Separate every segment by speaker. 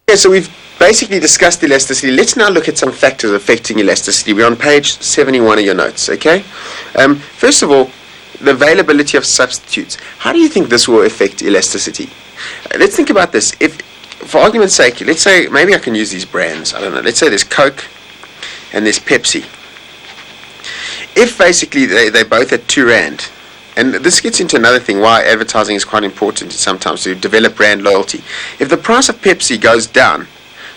Speaker 1: Okay, so we've basically discussed elasticity. Let's now look at some factors affecting elasticity. We're on page 71 of your notes, okay? First of all, the availability of substitutes. How do you think this will affect elasticity? Let's think about this. If, for argument's sake, let's say, maybe I can use these brands. I don't know. Let's say there's Coke and there's Pepsi. If basically they both at 2 rand, and this gets into another thing, why advertising is quite important sometimes to develop brand loyalty. If the price of Pepsi goes down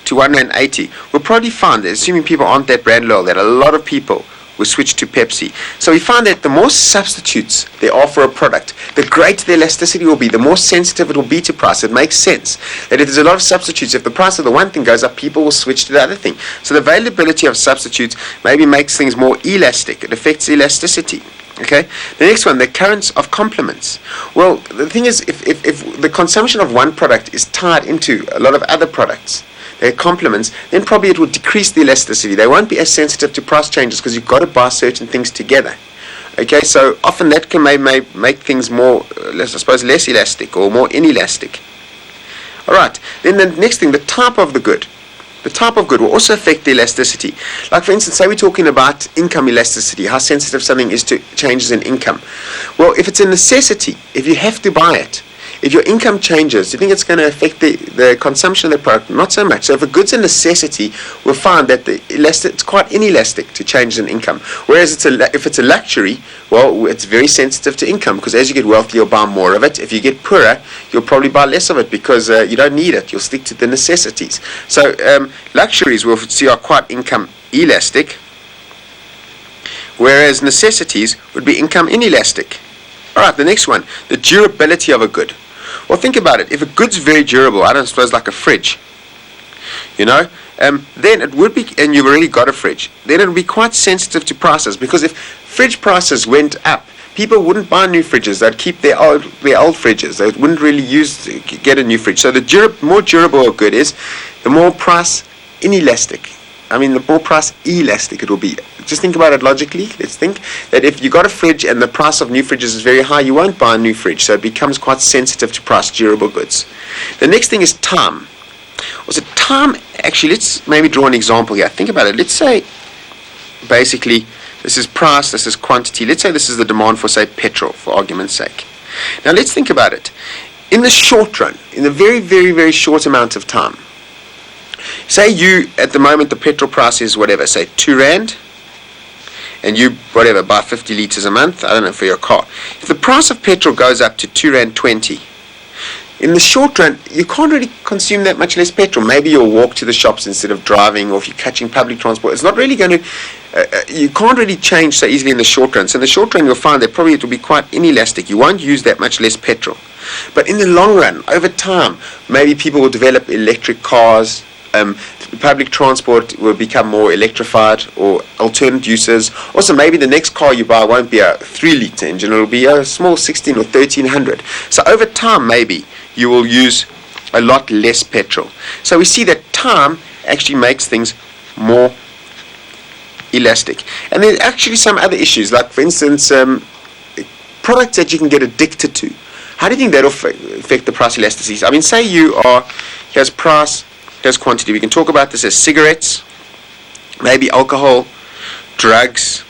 Speaker 1: to 1.80, we'll probably find that, assuming people aren't that brand loyal, that a lot of people will switch to Pepsi. So we find that the more substitutes there are for a product, the greater the elasticity will be, the more sensitive it will be to price. It makes sense that if there's a lot of substitutes, if the price of the one thing goes up, people will switch to the other thing. So the availability of substitutes maybe makes things more elastic. It affects elasticity. Okay. The next one, the occurrence of complements. Well, the thing is, if the consumption of one product is tied into a lot of other products, their complements, then probably it will decrease the elasticity. They won't be as sensitive to price changes because you've got to buy certain things together. Okay, so often that can make things more, I suppose, less elastic or more inelastic. All right. Then the next thing, the type of the good. The type of good will also affect the elasticity. Like, for instance, say we're talking about income elasticity, how sensitive something is to changes in income. Well, if it's a necessity, if you have to buy it, if your income changes, do you think it's going to affect the consumption of the product? Not so much. So if a good's a necessity, we'll find that it's quite inelastic to changes in income. Whereas if it's a luxury, well, it's very sensitive to income, because as you get wealthier, you'll buy more of it. If you get poorer, you'll probably buy less of it because you don't need it. You'll stick to the necessities. So luxuries we'll see are quite income elastic, whereas necessities would be income inelastic. All right, the next one, the durability of a good. Well, think about it. If a good's very durable, I don't suppose like a fridge, then it would be, and you've already got a fridge, then it would be quite sensitive to prices, because if fridge prices went up, people wouldn't buy new fridges. They'd keep their old fridges. They wouldn't really get a new fridge. So the more durable a good is, the more price inelastic. The more price elastic it will be. Just think about it logically. Let's think that if you got a fridge and the price of new fridges is very high, you won't buy a new fridge. So it becomes quite sensitive to price durable goods. The next thing is time. Also, time, actually, let's maybe draw an example here. Think about it. Let's say, basically, this is price, this is quantity. Let's say this is the demand for, say, petrol, for argument's sake. Now, let's think about it. In the short run, in the very, very, very short amount of time, say you, at the moment, the petrol price is whatever, say 2 rand, and you, whatever, buy 50 litres a month, I don't know, for your car. If the price of petrol goes up to 2 rand 20, in the short run, you can't really consume that much less petrol. Maybe you'll walk to the shops instead of driving, or if you're catching public transport. It's not really going to, you can't really change so easily in the short run. So in the short run, you'll find that probably it will be quite inelastic. You won't use that much less petrol. But in the long run, over time, maybe people will develop electric cars. Public transport will become more electrified, or alternate uses. Also, maybe the next car you buy won't be a 3-litre engine, it'll be a small 16 or 1300. So over time, maybe you will use a lot less petrol. So we see that time actually makes things more elastic. And there's actually some other issues, like for instance, products that you can get addicted to. How do you think that will affect the price elasticity? Say here's price, here's quantity. We can talk about this as cigarettes, maybe alcohol, drugs.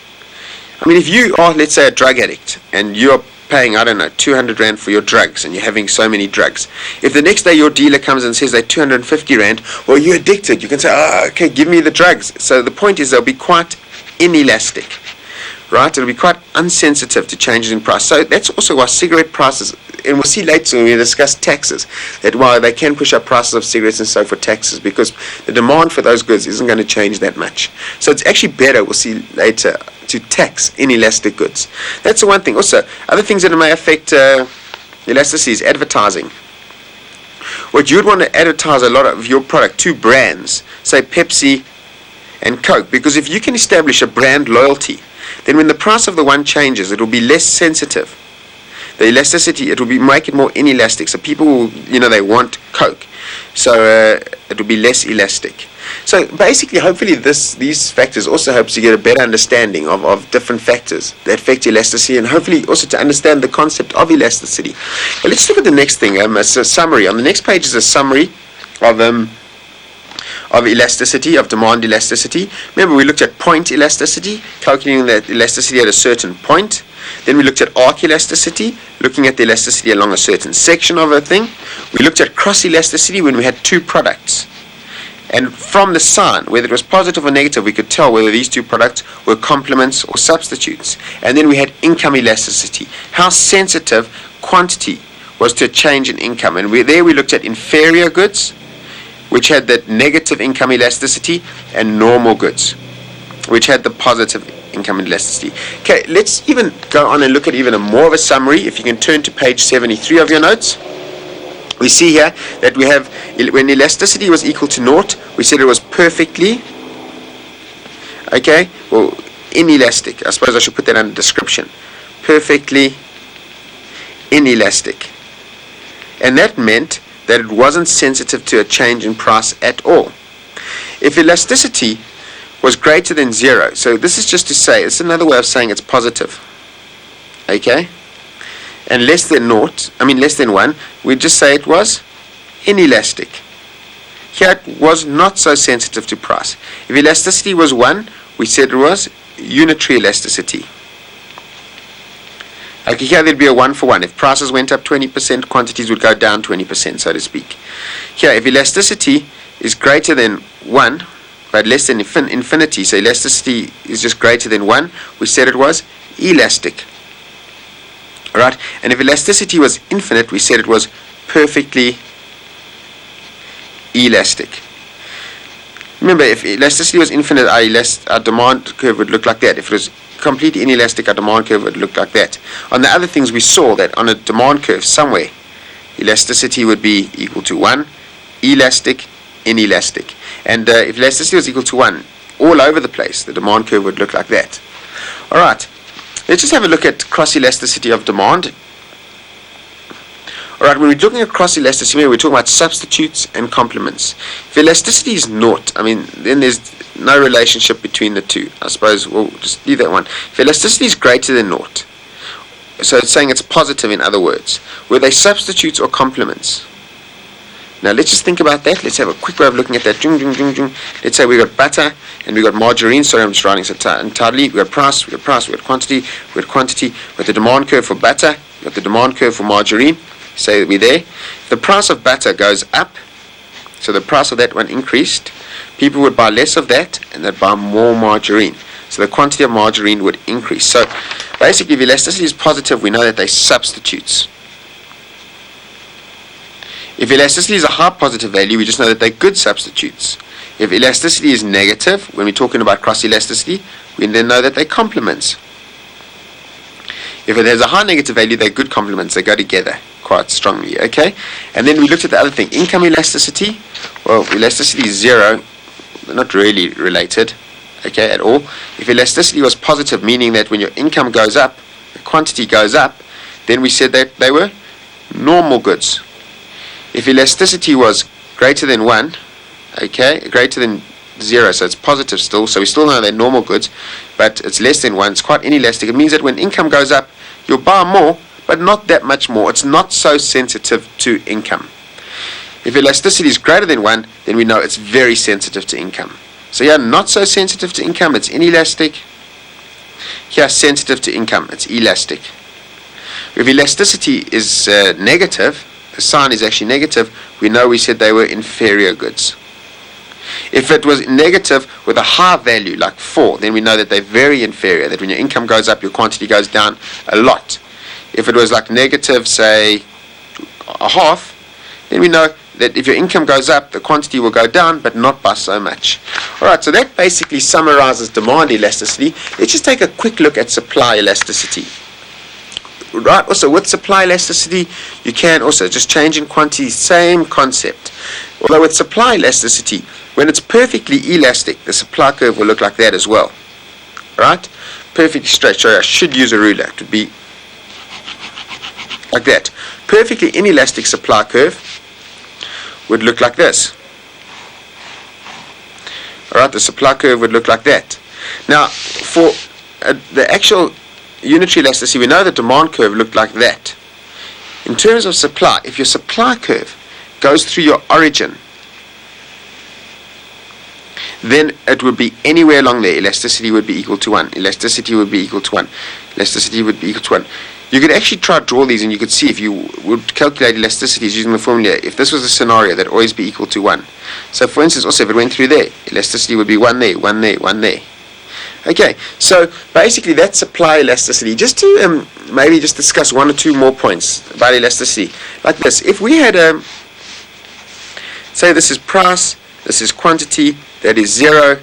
Speaker 1: If you are, let's say, a drug addict, and you're paying, 200 rand for your drugs, and you're having so many drugs. If the next day your dealer comes and says they're 250 rand, well, you're addicted. You can say, okay, give me the drugs. So the point is they'll be quite inelastic, right? It'll be quite unsensitive to changes in price. So that's also why cigarette prices, and we'll see later when we discuss taxes, that while they can push up prices of cigarettes and so for taxes, because the demand for those goods isn't going to change that much. So it's actually better, we'll see later, to tax inelastic goods. That's the one thing. Also, other things that may affect elasticity is advertising. What you would want to advertise a lot of your product to brands, say Pepsi and Coke, because if you can establish a brand loyalty, then when the price of the one changes, it will be less sensitive. The elasticity, it will make it more inelastic. So people will, they want Coke. So it will be less elastic. So basically, hopefully these factors also helps you get a better understanding of different factors that affect elasticity, and hopefully also to understand the concept of elasticity. But let's look at the next thing, a summary. On the next page is a summary of of elasticity, of demand elasticity. Remember, we looked at point elasticity, calculating the elasticity at a certain point. Then we looked at arc elasticity, looking at the elasticity along a certain section of a thing. We looked at cross elasticity when we had two products. And from the sign, whether it was positive or negative, we could tell whether these two products were complements or substitutes. And then we had income elasticity, how sensitive quantity was to a change in income. And there we looked at inferior goods, which had that negative income elasticity, and normal goods, which had the positive income elasticity. Okay, let's even go on and look at even more of a summary. If you can turn to page 73 of your notes. We see here that we have, when elasticity was equal to naught, we said it was perfectly, okay, well, inelastic. I suppose I should put that under description. Perfectly inelastic. And that meant that it wasn't sensitive to a change in price at all. If elasticity was greater than 0, so this is just to say, it's another way of saying it's positive, okay, and less than 1, we'd just say it was inelastic. Here it was not so sensitive to price. If elasticity was 1, we said it was unitary elasticity. Okay, here there'd be a 1 for 1. If prices went up 20%, quantities would go down 20%, so to speak. Here, if elasticity is greater than 1, but less than infinity, so elasticity is just greater than 1, we said it was elastic. Alright, and if elasticity was infinite, we said it was perfectly elastic. Remember, if elasticity was infinite, our demand curve would look like that. If it was completely inelastic, our demand curve would look like that. On the other things, we saw that on a demand curve somewhere, elasticity would be equal to 1, elastic, inelastic. And if elasticity was equal to 1, all over the place, the demand curve would look like that. Alright, let's just have a look at cross-elasticity of demand. Alright, when we're looking at cross-elasticity, we're talking about substitutes and complements. If elasticity is naught, then there's no relationship between the two. I suppose we'll just leave that one. If elasticity is greater than naught, so it's saying it's positive, in other words, were they substitutes or complements? Now let's just think about that. Let's have a quick way of looking at that. Let's say we got butter and we got margarine. Sorry, I'm just writing so entirely. We got price, we got quantity, we got the demand curve for butter, we got the demand curve for margarine. Say we're there. If the price of butter goes up, so the price of that one increased, people would buy less of that and they'd buy more margarine. So the quantity of margarine would increase. So basically, if elasticity is positive, we know that they're substitutes. If elasticity is a high positive value, we just know that they're good substitutes. If elasticity is negative, when we're talking about cross-elasticity, we then know that they're complements. If it has a high negative value, they're good complements. They go together quite strongly, okay? And then we looked at the other thing, income elasticity. Well, elasticity is 0. They're not really related, okay, at all. If elasticity was positive, meaning that when your income goes up, the quantity goes up, then we said that they were normal goods. If elasticity was greater than 1, okay, greater than 0, so it's positive still, so we still know they're normal goods, but it's less than 1, it's quite inelastic. It means that when income goes up, you'll buy more, but not that much more. It's not so sensitive to income. If elasticity is greater than 1, then we know it's very sensitive to income. So yeah, not so sensitive to income, it's inelastic. Here, sensitive to income, it's elastic. If elasticity is negative, the sign is actually negative, we said they were inferior goods. If it was negative with a high value, like 4, then we know that they're very inferior, that when your income goes up, your quantity goes down a lot. If it was like negative, say, a half, then we know that if your income goes up, the quantity will go down, but not by so much. Alright, so that basically summarizes demand elasticity. Let's just take a quick look at supply elasticity. Right, also with supply elasticity, you can also just change in quantity, same concept. Although with supply elasticity, when it's perfectly elastic, the supply curve will look like that as well. Right? Perfectly straight. Sorry, I should use a ruler. It would be like that. Perfectly inelastic supply curve would look like this. Alright, the supply curve would look like that. Now, for the actual unitary elasticity, we know the demand curve looked like that. In terms of supply, if your supply curve goes through your origin, then it would be anywhere along there. Elasticity would be equal to 1. Elasticity would be equal to 1. Elasticity would be equal to 1. You could actually try to draw these, and you could see if you would calculate elasticities using the formula, if this was a scenario, that would always be equal to 1. So for instance, also if it went through there, elasticity would be 1 there, 1 there, 1 there. Okay, so basically that's supply elasticity. Just to maybe just discuss one or two more points about elasticity. Like this, if we had say this is price, this is quantity, that is 0.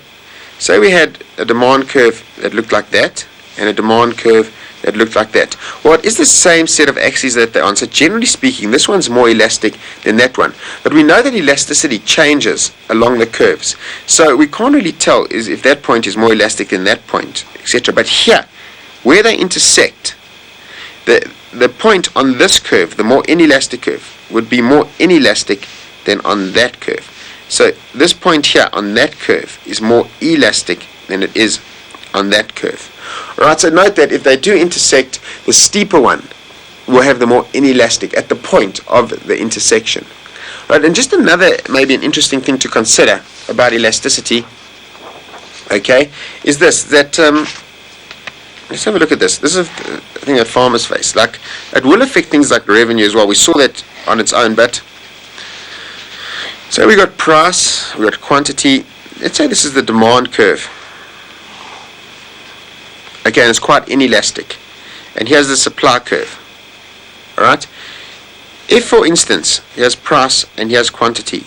Speaker 1: Say we had a demand curve that looked like that, and a demand curve that looked like that. Well, it is the same set of axes that they're on. So generally speaking, this one's more elastic than that one. But we know that elasticity changes along the curves. So we can't really tell if that point is more elastic than that point, etc. But here, where they intersect, the point on this curve, the more inelastic curve, would be more inelastic than on that curve. So this point here on that curve is more elastic than it is on that curve. Alright, so note that if they do intersect, the steeper one will have the more inelastic at the point of the intersection. Right, and just another, maybe an interesting thing to consider about elasticity, okay, is this, that, let's have a look at this. This is, I think, a farmer's face. Like, it will affect things like revenue as well. We saw that on its own, but, so we got price, we got quantity. Let's say this is the demand curve. Again, it's quite inelastic. And here's the supply curve. Alright? If, for instance, here's price and here's quantity,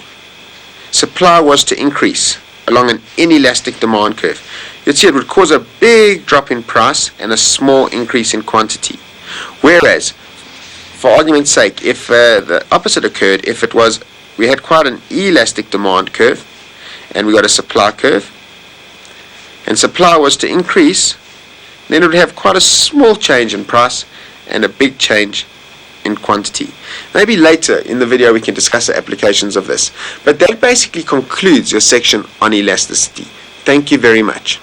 Speaker 1: supply was to increase along an inelastic demand curve, you'd see it would cause a big drop in price and a small increase in quantity. Whereas, for argument's sake, if the opposite occurred, if it was, we had quite an elastic demand curve, and we got a supply curve, and supply was to increase, then it would have quite a small change in price and a big change in quantity. Maybe later in the video we can discuss the applications of this. But that basically concludes your section on elasticity. Thank you very much.